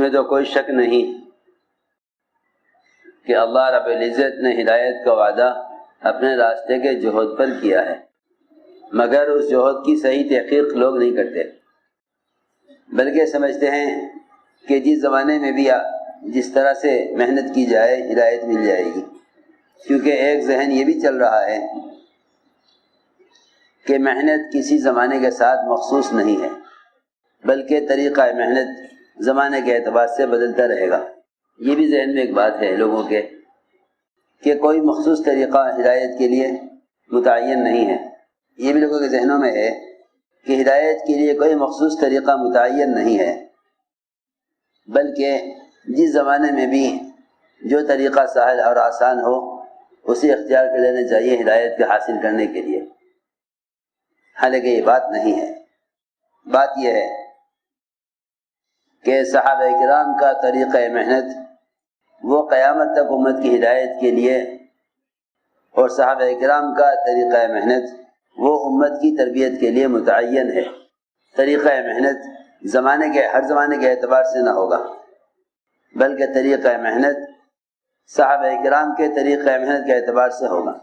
میں تو کوئی شک نہیں کہ اللہ رب العزت نے ہدایت کا وعدہ اپنے راستے کے جہد پر کیا ہے، مگر اس جہد کی صحیح تحقیق لوگ نہیں کرتے، بلکہ سمجھتے ہیں کہ جس زمانے میں بھی جس طرح سے محنت کی جائے ہدایت مل جائے گی، کیونکہ ایک ذہن یہ بھی چل رہا ہے کہ محنت کسی زمانے کے ساتھ مخصوص نہیں ہے، بلکہ طریقہ محنت زمانے کے اعتبار سے بدلتا رہے گا۔ یہ بھی ذہن میں ایک بات ہے لوگوں کے کہ کوئی مخصوص طریقہ ہدایت کے لیے متعین نہیں ہے، یہ بھی لوگوں کے ذہنوں میں ہے کہ ہدایت کے لیے کوئی مخصوص طریقہ متعین نہیں ہے، بلکہ جس زمانے میں بھی جو طریقہ سہل اور آسان ہو اسے اختیار کر لینا چاہیے ہدایت کے حاصل کرنے کے لیے۔ حالانکہ یہ بات نہیں ہے، بات یہ ہے کہ صحابہ کرام کا طریقہ محنت وہ قیامت تک امت کی ہدایت کے لیے، اور صحابہ کرام کا طریقہ محنت وہ امت کی تربیت کے لیے متعین ہے۔ طریقہ محنت ہر زمانے کے اعتبار سے نہ ہوگا، بلکہ طریقہ محنت صحابہ کرام کے طریقہ محنت کے اعتبار سے ہوگا۔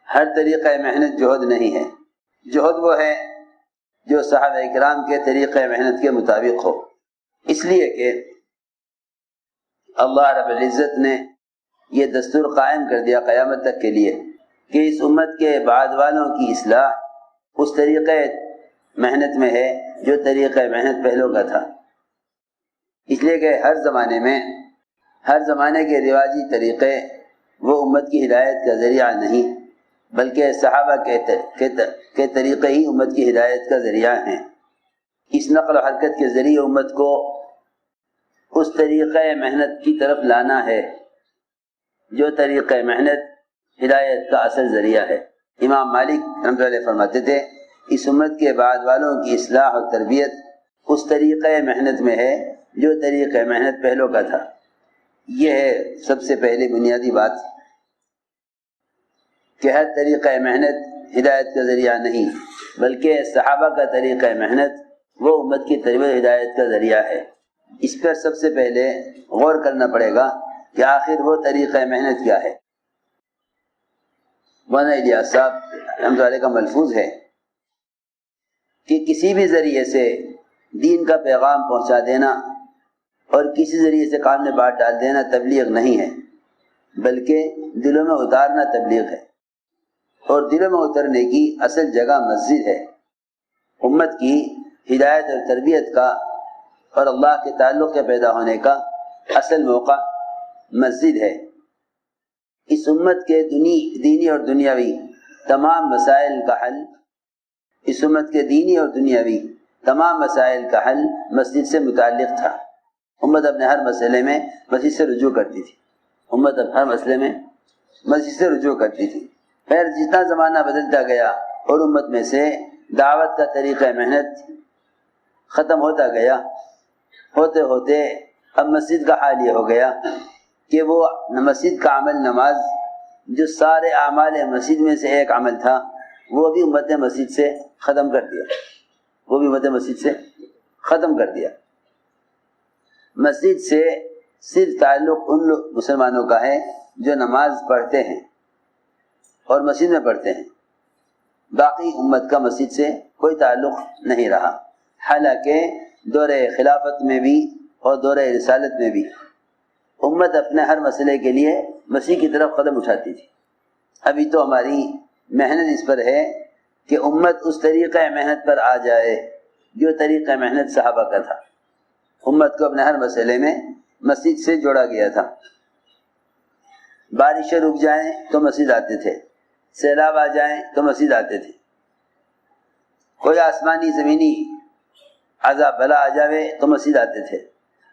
ہر طریقہ محنت جہد نہیں ہے، جہد وہ ہے جو صحابہ کرام کے طریقہ محنت کے مطابق ہو، اس لیے کہ اللہ رب العزت نے یہ دستور قائم کر دیا قیامت تک کے لیے کہ اس امت کے بعد والوں کی اصلاح اس طریقہ محنت میں ہے جو طریقہ محنت پہلوں کا تھا، اس لیے کہ ہر زمانے کے رواجی طریقے وہ امت کی ہدایت کا ذریعہ نہیں، بلکہ صحابہ کے طریقے ہی امت کی ہدایت کا ذریعہ ہیں۔ اس نقل و حرکت کے ذریعے امت کو اس طریقہ محنت کی طرف لانا ہے جو طریقہ محنت ہدایت کا اصل ذریعہ ہے۔ امام مالک رحمۃ اللہ علیہ فرماتے تھے اس امت کے بعد والوں کی اصلاح اور تربیت اس طریقہ محنت میں ہے جو طریقہ محنت پہلوں کا تھا۔ یہ ہے سب سے پہلی بنیادی بات کہ ہر طریقہ محنت ہدایت کا ذریعہ نہیں، بلکہ صحابہ کا طریقہ محنت وہ امت کی تربیت ہدایت کا ذریعہ ہے۔ اس پر سب سے پہلے غور کرنا پڑے گا کہ آخر وہ طریقہ محنت کیا ہے۔ مولانا الیاس صاحب رحمۃ اللہ علیہ کا ملفوظ ہے کہ کسی بھی ذریعے سے دین کا پیغام پہنچا دینا اور کسی ذریعے سے کام میں بات ڈال دینا تبلیغ نہیں ہے، بلکہ دلوں میں اتارنا تبلیغ ہے، اور دلوں میں اترنے کی اصل جگہ مسجد ہے۔ امت کی ہدایت اور تربیت کا اور اللہ کے تعلق کے پیدا ہونے کا اصل موقع مسجد ہے۔ اس امت کے دینی اور دنیاوی تمام مسائل کا حل مسجد سے متعلق تھا۔ امت اپنے ہر مسئلے میں مسجد سے رجوع کرتی تھی۔ پھر جتنا زمانہ بدلتا گیا اور امت میں سے دعوت کا طریقہ محنت ختم ہوتا گیا، ہوتے ہوتے اب مسجد کا حال یہ ہو گیا کہ وہ مسجد کا عمل نماز جو سارے اعمال مسجد میں سے ایک عمل تھا وہ بھی امت نے مسجد سے ختم کر دیا۔ مسجد سے صرف تعلق ان مسلمانوں کا ہے جو نماز پڑھتے ہیں اور مسجد میں پڑھتے ہیں، باقی امت کا مسجد سے کوئی تعلق نہیں رہا۔ حالانکہ دور خلافت میں بھی اور دور رسالت میں بھی امت اپنے ہر مسئلے کے لیے مسیح کی طرف قدم اٹھاتی تھی۔ ابھی تو ہماری محنت اس پر ہے کہ امت اس طریقہ محنت پر آ جائے جو طریقہ محنت صحابہ کا تھا۔ امت کو اپنے ہر مسئلے میں مسجد سے جوڑا گیا تھا۔ بارشیں رک جائیں تو مسجد آتے تھے، سیلاب آ جائیں تو مسجد آتے تھے، کوئی آسمانی زمینی عذاب بلا آ جاوے تو مسجد آتے تھے،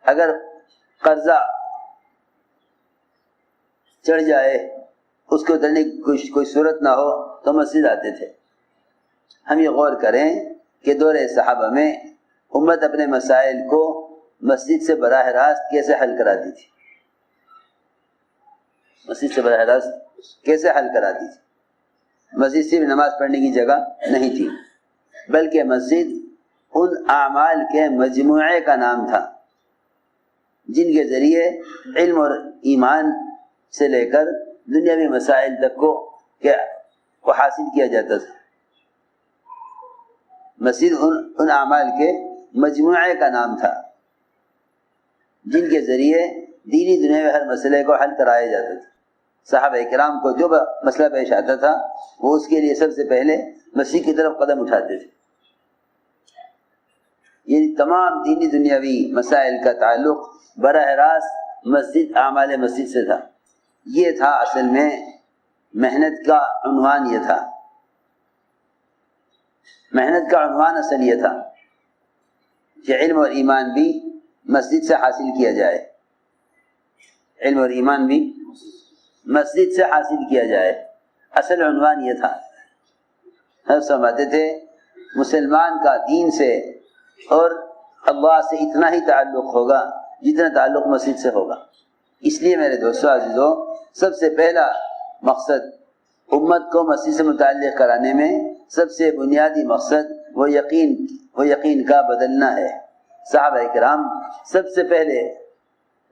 اگر قرضہ چڑھ جائے اس کو اترنے کی کوئی صورت نہ ہو تو مسجد آتے تھے۔ ہم یہ غور کریں کہ دور صحابہ میں امت اپنے مسائل کو مسجد سے براہ راست کیسے حل کراتی تھی، مسجد صرف نماز پڑھنے کی جگہ نہیں تھی، بلکہ مسجد ان اعمال کے مجموعے کا نام تھا جن کے ذریعے علم اور ایمان سے لے کر دنیاوی مسائل تک کو حاصل کیا جاتا تھا۔ مسجد ان اعمال کے مجموعے کا نام تھا جن کے ذریعے دینی دنیا میں ہر مسئلے کو حل کرایا جاتا تھا۔ صحابہ کرام کو جو مسئلہ پیش آتا تھا وہ اس کے لیے سب سے پہلے مسجد کی طرف قدم اٹھاتے تھے۔ یعنی تمام دینی دنیاوی مسائل کا تعلق براہ راست مسجد، اعمال مسجد سے تھا۔ یہ تھا اصل میں محنت کا عنوان، یہ تھا محنت کا عنوان، اصل یہ تھا کہ علم اور ایمان بھی مسجد سے حاصل کیا جائے، علم اور ایمان بھی مسجد سے حاصل کیا جائے، اصل عنوان یہ تھا۔ ہم سمجھتے تھے مسلمان کا دین سے اور اللہ سے اتنا ہی تعلق ہوگا جتنا تعلق مسجد سے ہوگا۔ اس لیے میرے دوستو عزیزو، سب سے پہلا مقصد امت کو مسجد سے متعلق کرانے میں سب سے بنیادی مقصد وہ یقین کا بدلنا ہے۔ صحابہ کرام سب سے پہلے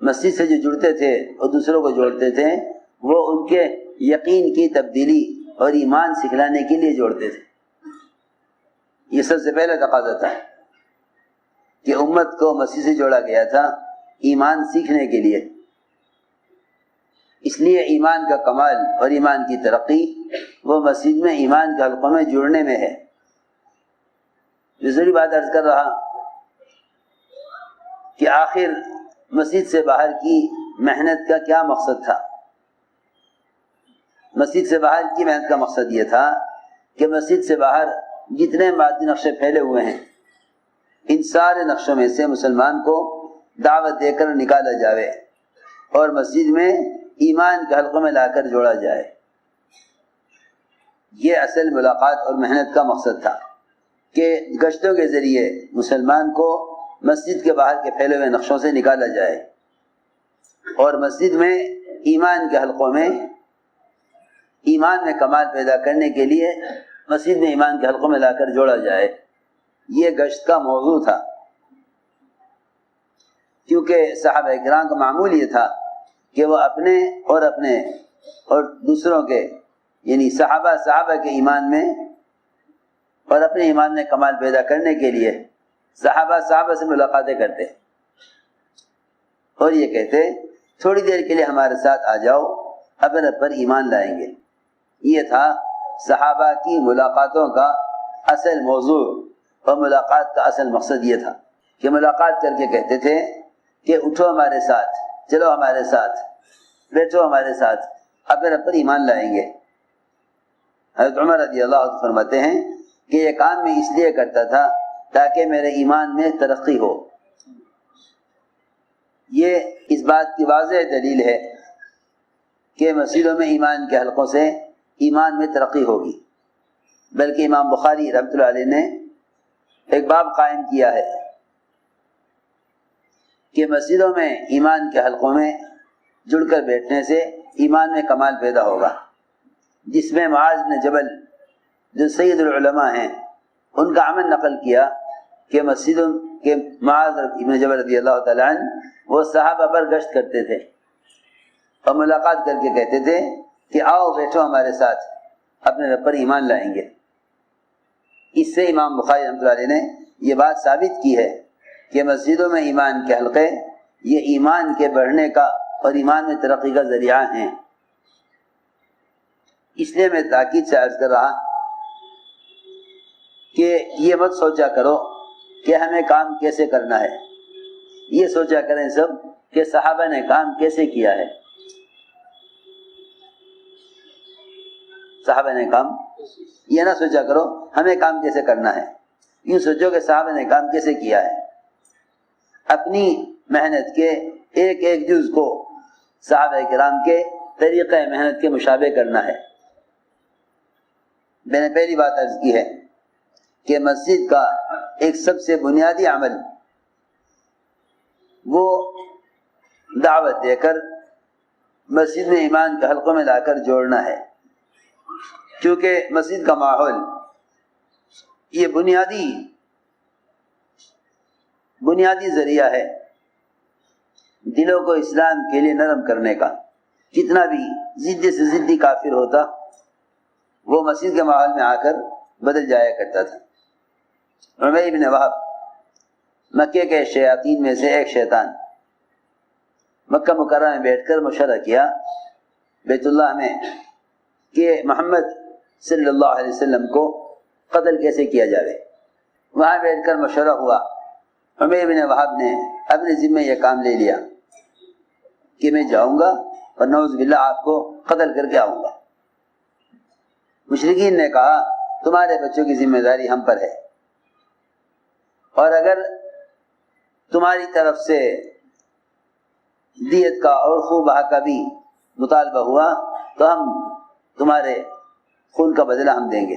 مسجد سے جو جڑتے تھے اور دوسروں کو جوڑتے تھے وہ ان کے یقین کی تبدیلی اور ایمان سکھلانے کے لیے جوڑتے تھے۔ یہ سب سے پہلا تقاضا تھا کہ امت کو مسجد سے جوڑا گیا تھا ایمان سیکھنے کے لیے۔ اس لیے ایمان کا کمال اور ایمان کی ترقی وہ مسجد میں ایمان کے حلقوں میں جڑنے میں ہے۔ دوسری بات عرض کر رہا کہ آخر مسجد سے باہر کی محنت کا کیا مقصد تھا؟ مسجد سے باہر کی محنت کا مقصد یہ تھا کہ مسجد سے باہر جتنے مادی نقشے پھیلے ہوئے ہیں ان سارے نقشوں میں سے مسلمان کو دعوت دے کر نکالا جائے اور مسجد میں ایمان کے حلقوں میں لا کر جوڑا جائے۔ یہ اصل ملاقات اور محنت کا مقصد تھا کہ گشتوں کے ذریعے مسلمان کو مسجد کے باہر کے پھیلے ہوئے نقشوں سے نکالا جائے اور مسجد میں ایمان کے حلقوں میں ایمان میں کمال پیدا کرنے کے لیے مسجد میں ایمان کے حلقوں میں لا کر جوڑا جائے۔ یہ گشت کا موضوع تھا، کیونکہ صحابہ کرام کا معمول یہ تھا کہ وہ اپنے اور دوسروں کے یعنی صحابہ کے ایمان میں اور اپنے ایمان میں کمال پیدا کرنے کے لیے صحابہ سے ملاقاتیں کرتے اور یہ کہتے تھوڑی دیر کے لیے ہمارے ساتھ آ جاؤ، اپنے پر ایمان لائیں گے۔ یہ تھا صحابہ کی ملاقاتوں کا اصل موضوع اور ملاقات کا اصل مقصد یہ تھا کہ ملاقات کر کے کہتے تھے کہ اٹھو ہمارے ساتھ، چلو ہمارے ساتھ، بیٹھو ہمارے ساتھ، اپنے پر ایمان لائیں گے۔ حضرت عمر رضی اللہ عنہ فرماتے ہیں کہ یہ کام میں اس لیے کرتا تھا تاکہ میرے ایمان میں ترقی ہو۔ یہ اس بات کی واضح دلیل ہے کہ مسجدوں میں ایمان کے حلقوں سے ایمان میں ترقی ہوگی۔ بلکہ امام بخاری رحمۃ اللہ علیہ نے ایک باب قائم کیا ہے کہ مسجدوں میں ایمان کے حلقوں میں جڑ کر بیٹھنے سے ایمان میں کمال پیدا ہوگا، جس میں معاذ بن جبل جو سید العلماء ہیں ان کا عمل نقل کیا کہ مسجدوں کے معاذ بن جبل رضی اللہ تعالیٰ عنہ وہ صحابہ پر گشت کرتے تھے اور ملاقات کر کے کہتے تھے کہ آؤ بیٹھو ہمارے ساتھ، اپنے رب پر ایمان لائیں گے۔ اس سے امام بخاری رحمۃ اللہ علیہ نے یہ بات ثابت کی ہے کہ مسجدوں میں ایمان کے حلقے یہ ایمان کے بڑھنے کا اور ایمان میں ترقی کا ذریعہ ہیں۔ اس لیے میں تاکید سے عرض کر رہا کہ یہ مت سوچا کرو کہ ہمیں کام کیسے کرنا ہے، یہ سوچا کریں سب کہ صحابہ نے کام کیسے کیا ہے۔ صحابہ نے کام یہ نہ سوچا کرو ہمیں کام کیسے کرنا ہے، یوں سوچو کہ صحابہ نے کام کیسے کیا ہے۔ اپنی محنت کے ایک ایک جز کو صحابہ کرام کے طریقہ محنت کے مشابہ کرنا ہے۔ میں نے پہلی بات عرض کی ہے کہ مسجد کا ایک سب سے بنیادی عمل وہ دعوت دے کر مسجد میں ایمان کے حلقوں میں لا کر جوڑنا ہے، کیونکہ مسجد کا ماحول یہ بنیادی ذریعہ ہے دلوں کو اسلام کے لیے نرم کرنے کا. کتنا بھی ضدی سے ضدی کافر ہوتا وہ مسجد کے ماحول میں آ کر بدل جایا کرتا تھا. عمیر بن وہب مکے کے شیاطین میں سے ایک شیطان مکہ مکرمہ میں بیٹھ کر مشورہ کیا بیت اللہ میں کہ محمد صلی اللہ علیہ وسلم کو قتل کیسے کیا جائے. وہاں بیٹھ کر مشورہ ہوا. عمیر بن وہب نے اپنے ذمہ یہ کام لے لیا کہ میں جاؤں گا اور نعوذ باللہ آپ کو قتل کر کے آؤں گا. مشرکین نے کہا تمہارے بچوں کی ذمہ داری ہم پر ہے، اور اگر تمہاری طرف سے دیت کا اور خون بہا کا بھی مطالبہ ہوا تو ہم تمہارے خون کا بدلہ ہم دیں گے،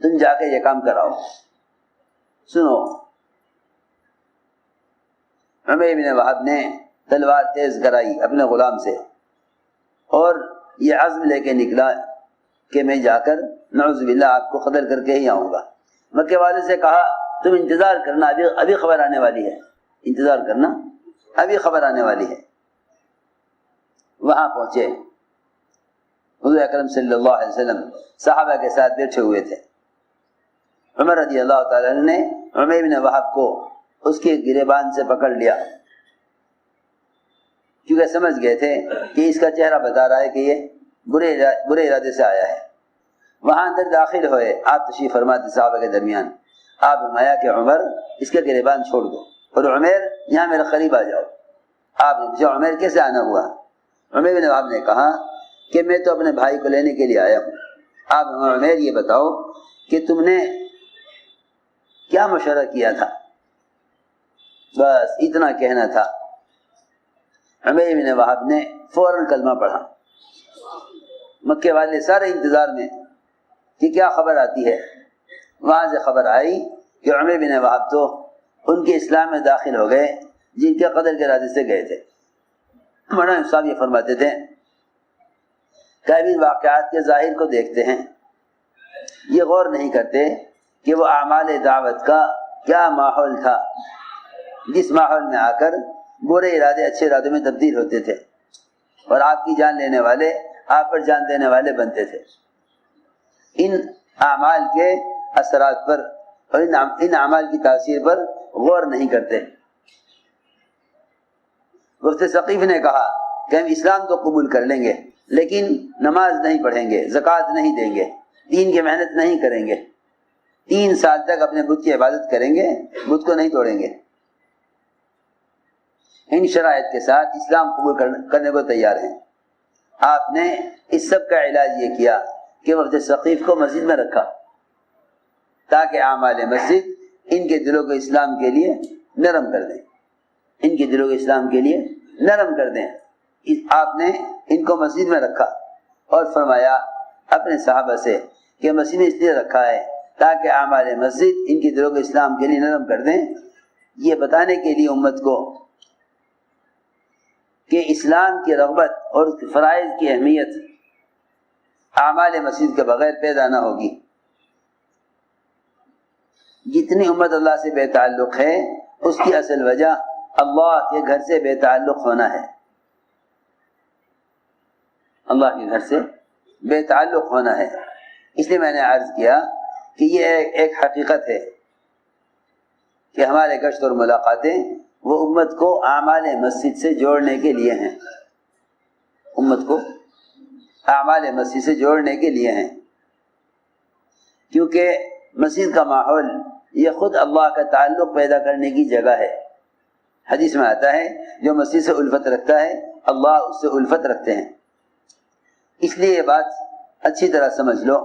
تم جا کے یہ کام کراؤ. سنو، عمیر بن وہب نے تلوار تیز کرائی اپنے غلام سے اور یہ عزم لے کے نکلا کہ میں جا کر نعوذ باللہ آپ کو قتل کر کے ہی آؤں گا. مکے والے سے کہا تم انتظار کرنا، ابھی خبر آنے والی ہے، انتظار کرنا، ابھی خبر آنے والی ہے. وہاں پہنچے، حضور اکرم صلی اللہ علیہ وسلم صحابہ کے ساتھ بیٹھے ہوئے تھے. عمر رضی اللہ تعالیٰ عنہ نے عمیر بن وہب کو اس کے گریبان سے پکڑ لیا، کیونکہ سمجھ گئے تھے کہ اس کا چہرہ بتا رہا ہے کہ یہ برے ارادے سے آیا ہے. وہاں اندر داخل ہوئے، آپ تشریف فرماتے صحابہ کے درمیان. آپ فرمایا کہ عمر اس کے گریبان چھوڑ دو، اور عمیر یہاں میرے قریب آ جاؤ. آپ نے پوچھا عمیر کیسے آنا ہوا؟ عمیر بن وہب نے کہا کہ میں تو اپنے بھائی کو لینے کے لیے آیا ہوں. آپ عمیر یہ بتاؤ کہ تم نے کیا مشورہ کیا تھا؟ بس اتنا کہنا تھا. عمیر بن وہب نے فوراً کلمہ پڑھا. مکے والے سارے انتظار میں کہ کیا خبر آتی ہے. وہاں سے خبر آئی کہ عمیر بن وہب تو ان کے اسلام میں داخل ہو گئے جن کے قتل کے ارادے سے گئے تھے. مولانا صاحب یہ فرماتے تھے کہ ابھی واقعات کے ظاہر کو دیکھتے ہیں، یہ غور نہیں کرتے کہ وہ اعمال دعوت کا کیا ماحول تھا جس ماحول میں آ کر برے ارادے اچھے ارادوں میں تبدیل ہوتے تھے اور آپ کی جان لینے والے آپ پر جان دینے والے بنتے تھے. ان اعمال کے اثرات پر اور ان اعمال کی تاثیر پر غور نہیں کرتے. مفتی ثقیف نے کہا کہ ہم اسلام تو قبول کر لیں گے لیکن نماز نہیں پڑھیں گے، زکوٰۃ نہیں دیں گے، دین کی محنت نہیں کریں گے، 3 سال تک اپنے بت کی عبادت کریں گے، بت کو نہیں توڑیں گے. ان شرائط کے ساتھ اسلام قبول کرنے کو تیار ہیں. آپ نے اس سب کا علاج یہ کیا کہ مفتی ثقیف کو مسجد میں رکھا تاکہ اعمال مسجد ان کے دلوں کو اسلام کے لیے نرم کر دیں، ان کے دلوں کو اسلام کے لیے نرم کر دیں. آپ نے ان کو مسجد میں رکھا اور فرمایا اپنے صحابہ سے کہ مسجد میں اس لیے رکھا ہے تاکہ اعمال مسجد ان کے دلوں کو اسلام کے لیے نرم کر دیں. یہ بتانے کے لیے امت کو کہ اسلام کی رغبت اور اس کے فرائض کی اہمیت اعمال مسجد کے بغیر پیدا نہ ہوگی. جتنی امت اللہ سے بے تعلق ہے اس کی اصل وجہ اللہ کے گھر سے بے تعلق ہونا ہے. اللہ کے گھر سے بے تعلق ہونا ہے. اس لیے میں نے عرض کیا کہ یہ ایک حقیقت ہے کہ ہمارے گشت اور ملاقاتیں وہ امت کو اعمال مسجد سے جوڑنے کے لیے ہیں، امت کو اعمال مسجد سے جوڑنے کے لیے ہیں. کیونکہ مسجد کا ماحول یہ خود اللہ کا تعلق پیدا کرنے کی جگہ ہے. حدیث میں آتا ہے جو مسجد سے الفت رکھتا ہے اللہ اس سے الفت رکھتے ہیں. اس لیے یہ بات اچھی طرح سمجھ لو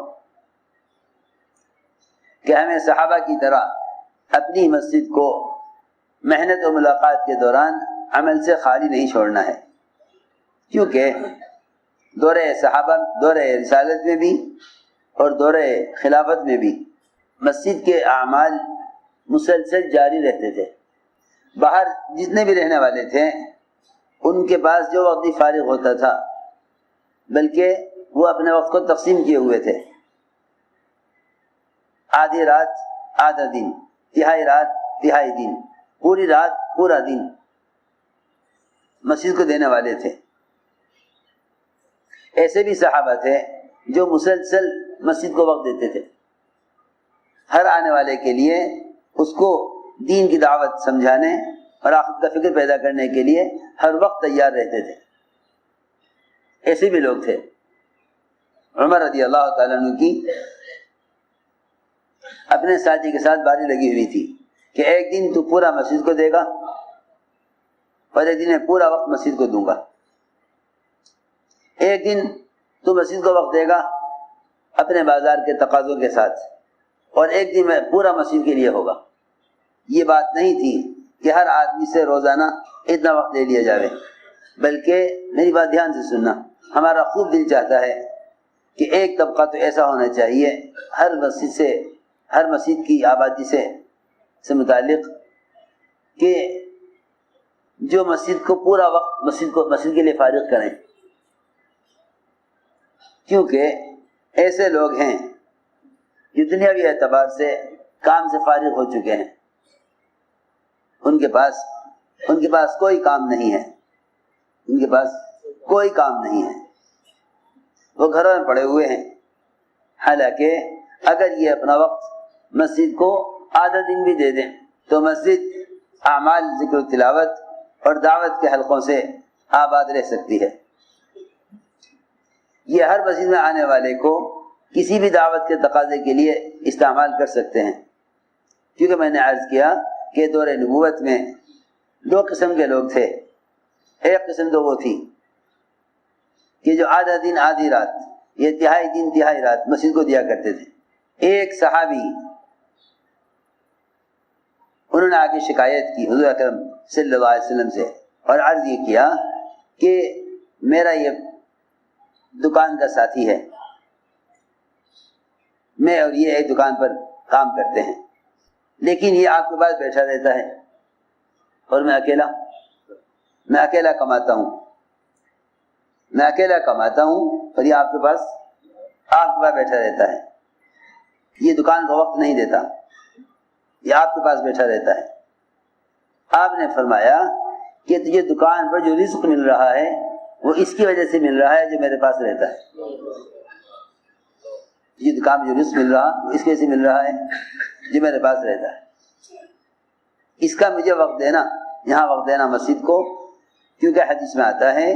کہ ہمیں صحابہ کی طرح اپنی مسجد کو محنت و ملاقات کے دوران عمل سے خالی نہیں چھوڑنا ہے. کیونکہ دور صحابہ، دور رسالت میں بھی اور دور خلافت میں بھی مسجد کے اعمال مسلسل جاری رہتے تھے. باہر جتنے بھی رہنے والے تھے ان کے پاس جو وقت فارغ ہوتا تھا بلکہ وہ اپنے وقت کو تقسیم کیے ہوئے تھے. آدھی رات آدھا دن، تہائی رات تہائی دن، پوری رات پورا دن مسجد کو دینے والے تھے. ایسے بھی صحابہ تھے جو مسلسل مسجد کو وقت دیتے تھے، ہر آنے والے کے لیے اس کو دین کی دعوت سمجھانے اور آخرت کا فکر پیدا کرنے کے لیے ہر وقت تیار رہتے تھے. ایسے بھی لوگ تھے. عمر رضی اللہ تعالیٰ عنہ کی اپنے ساتھی کے ساتھ باری لگی ہوئی تھی کہ ایک دن تو پورا مسجد کو دے گا اور ایک دن میں پورا وقت مسجد کو دوں گا. ایک دن تو مسجد کو وقت دے گا اپنے بازار کے تقاضوں کے ساتھ، اور ایک دن میں پورا مسجد کے لیے ہوگا. یہ بات نہیں تھی کہ ہر آدمی سے روزانہ اتنا وقت لے لیا جائے، بلکہ میری بات دھیان سے سننا، ہمارا خوب دل چاہتا ہے کہ ایک طبقہ تو ایسا ہونا چاہیے ہر مسجد کی آبادی سے متعلق کہ جو مسجد کو پورا وقت مسجد کے لیے فارغ کریں، کیونکہ ایسے لوگ ہیں جو دنیاوی اعتبار سے کام سے فارغ ہو چکے ہیں، ان کے پاس کوئی کام نہیں ہے، وہ گھروں میں پڑے ہوئے ہیں. حالانکہ اگر یہ اپنا وقت مسجد کو آدھا دن بھی دے دیں تو مسجد اعمال ذکر و تلاوت اور دعوت کے حلقوں سے آباد رہ سکتی ہے. یہ ہر مسجد میں آنے والے کو کسی بھی دعوت کے تقاضے کے لیے استعمال کر سکتے ہیں، کیونکہ میں نے عرض کیا کہ دور نبوت میں دو قسم کے لوگ تھے. ایک قسم تو وہ تھی کہ جو آدھا دن آدھی رات یا تہائی دن تہائی رات مسجد کو دیا کرتے تھے. ایک صحابی انہوں نے آگے شکایت کی حضور اکرم صلی اللہ علیہ وسلم سے اور عرض یہ کیا کہ میرا یہ دکان کا ساتھی ہے، میں اور یہ ایک دکان پر کام کرتے ہیں، لیکن یہ آپ کے پاس بیٹھا رہتا ہے اور میں اکیلا کماتا ہوں اور یہ آپ کے پاس بیٹھا رہتا ہے. یہ دکان کا وقت نہیں دیتا، یہ آپ کے پاس بیٹھا رہتا ہے. آپ نے فرمایا کہ تجھے دکان پر جو رزق مل رہا ہے وہ اس کی وجہ سے مل رہا ہے جو میرے پاس رہتا ہے. یہ دکان میں جو رزق مل رہا وہ اس کی وجہ سے مل رہا ہے جو میرے پاس رہتا ہے. اس کا مجھے وقت دینا مسجد کو، کیونکہ حدیث میں آتا ہے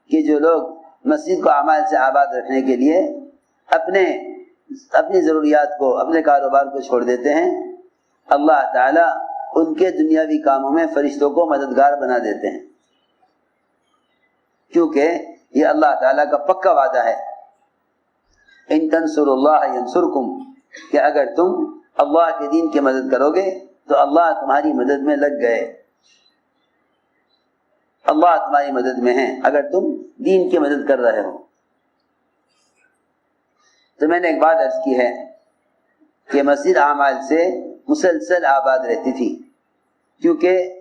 کہ جو لوگ مسجد کو اعمال سے آباد رکھنے کے لیے اپنی ضروریات کو، اپنے کاروبار کو چھوڑ دیتے ہیں، اللہ تعالیٰ ان کے دنیاوی کاموں میں فرشتوں کو مددگار بنا دیتے ہیں، کیونکہ یہ اللہ تعالیٰ کا پکا وعدہ ہے. ان تنصروا اللہ ینصرکم، کہ اگر تم اللہ کے دین کی مدد کرو گے تو اللہ تمہاری مدد میں لگ گئے. اللہ تمہاری مدد میں ہے اگر تم دین کی مدد کر رہے ہو. تو میں نے ایک بات عرض کی ہے کہ مسجد اعمال سے مسلسل آباد رہتی تھی، کیونکہ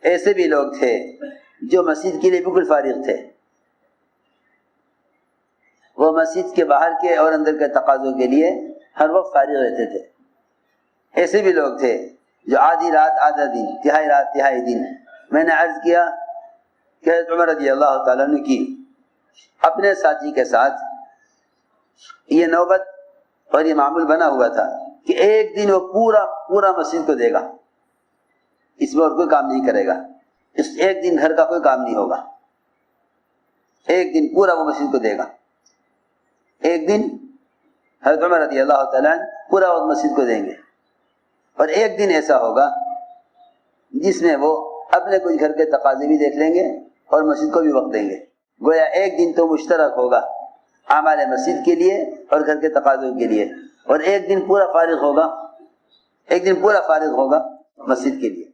ایسے بھی لوگ تھے جو مسجد کے لیے بالکل فارغ تھے. وہ مسجد کے باہر کے اور اندر کے تقاضوں کے لیے ہر وقت فارغ رہتے تھے. ایسے بھی لوگ تھے جو آدھی رات آدھا دن، تہائی رات تہائی دن. میں نے عرض کیا کہ حضرت عمر رضی اللہ تعالیٰ عنہ کی اپنے ساتھی کے ساتھ یہ نوبت اور یہ معمول بنا ہوا تھا کہ ایک دن وہ پورا مسجد کو دے گا، اس میں اور کوئی کام نہیں کرے گا. اس ایک دن گھر کا کوئی کام نہیں ہوگا، ایک دن پورا وہ مسجد کو دے گا. ایک دن حضرت عمر رضی اللہ تعالیٰ عنہ پورا وقت مسجد کو دیں گے، اور ایک دن ایسا ہوگا جس میں وہ اپنے کچھ گھر کے تقاضے بھی دیکھ لیں گے اور مسجد کو بھی وقت دیں گے. گویا ایک دن تو مشترک ہوگا اعمال مسجد کے لیے اور گھر کے تقاضوں کے لیے، اور ایک دن پورا فارغ ہوگا مسجد کے لیے.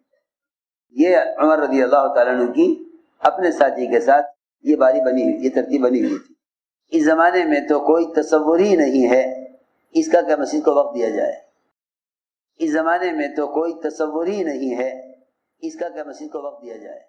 یہ عمر رضی اللہ تعالیٰ عنہ کی اپنے ساتھی کے ساتھ یہ ترتیب بنی ہوئی تھی. اس زمانے میں تو کوئی تصور ہی نہیں ہے اس کا کہ مسجد کو وقت دیا جائے. اس زمانے میں تو کوئی تصور ہی نہیں ہے اس کا کہ مسجد کو وقت دیا جائے.